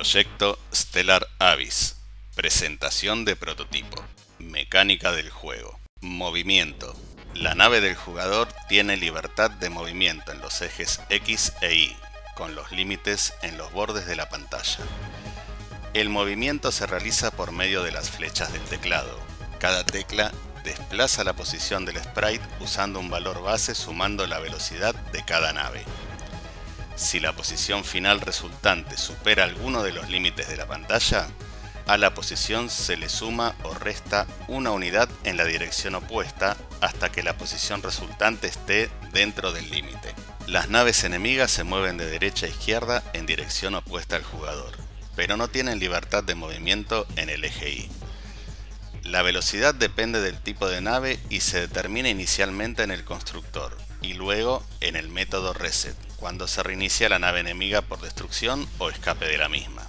Proyecto Stellar Abyss. Presentación de prototipo. Mecánica del juego. Movimiento. La nave del jugador tiene libertad de movimiento en los ejes X e Y, con los límites en los bordes de la pantalla. El movimiento se realiza por medio de las flechas del teclado. Cada tecla desplaza la posición del sprite usando un valor base sumando la velocidad de cada nave. Si la posición final resultante supera alguno de los límites de la pantalla, a la posición se le suma o resta una unidad en la dirección opuesta hasta que la posición resultante esté dentro del límite. Las naves enemigas se mueven de derecha a izquierda en dirección opuesta al jugador, pero no tienen libertad de movimiento en el eje Y. La velocidad depende del tipo de nave y se determina inicialmente en el constructor y luego en el método reset, cuando se reinicia la nave enemiga por destrucción o escape de la misma.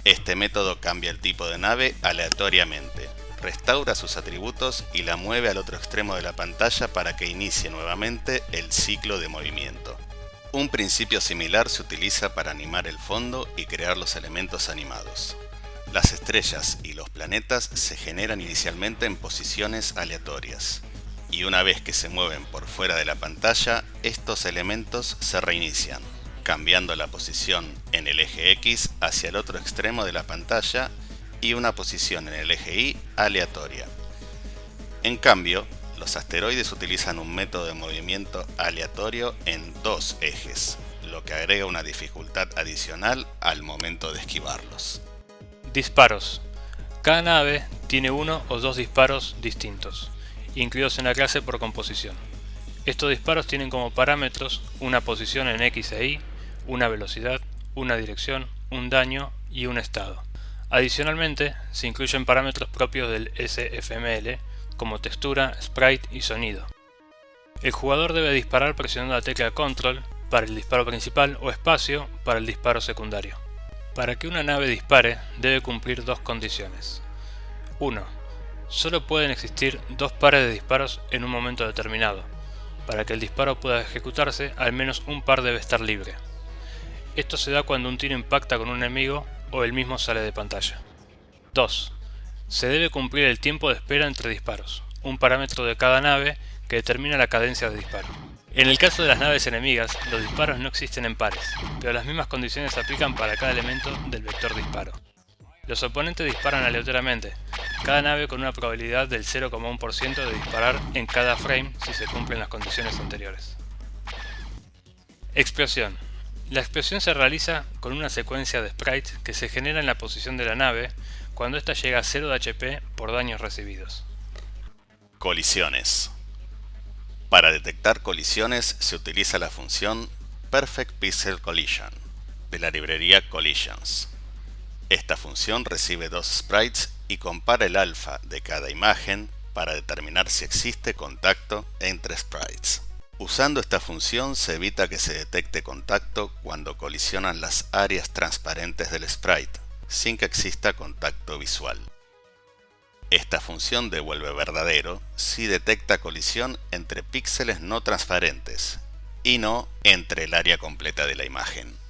Este método cambia el tipo de nave aleatoriamente, restaura sus atributos y la mueve al otro extremo de la pantalla para que inicie nuevamente el ciclo de movimiento. Un principio similar se utiliza para animar el fondo y crear los elementos animados. Las estrellas y los planetas se generan inicialmente en posiciones aleatorias, y una vez que se mueven por fuera de la pantalla, estos elementos se reinician, cambiando la posición en el eje X hacia el otro extremo de la pantalla y una posición en el eje Y aleatoria. En cambio, los asteroides utilizan un método de movimiento aleatorio en dos ejes, lo que agrega una dificultad adicional al momento de esquivarlos. Disparos. Cada nave tiene uno o dos disparos distintos, incluidos en la clase por composición. Estos disparos tienen como parámetros una posición en X e Y, una velocidad, una dirección, un daño y un estado. Adicionalmente, se incluyen parámetros propios del SFML, como textura, sprite y sonido. El jugador debe disparar presionando la tecla Control para el disparo principal o espacio para el disparo secundario. Para que una nave dispare, debe cumplir dos condiciones. 1. Solo pueden existir dos pares de disparos en un momento determinado. Para que el disparo pueda ejecutarse, al menos un par debe estar libre. Esto se da cuando un tiro impacta con un enemigo o él mismo sale de pantalla. 2. Se debe cumplir el tiempo de espera entre disparos, un parámetro de cada nave que determina la cadencia de disparo. En el caso de las naves enemigas, los disparos no existen en pares, pero las mismas condiciones se aplican para cada elemento del vector disparo. Los oponentes disparan aleatoriamente, cada nave con una probabilidad del 0,1% de disparar en cada frame si se cumplen las condiciones anteriores. Explosión. La explosión se realiza con una secuencia de sprites que se genera en la posición de la nave cuando ésta llega a 0 de HP por daños recibidos. Colisiones. Para detectar colisiones se utiliza la función Perfect Pixel Collision de la librería Collisions. Esta función recibe dos sprites y compara el alfa de cada imagen para determinar si existe contacto entre sprites. Usando esta función se evita que se detecte contacto cuando colisionan las áreas transparentes del sprite, sin que exista contacto visual. Esta función devuelve verdadero si detecta colisión entre píxeles no transparentes y no entre el área completa de la imagen.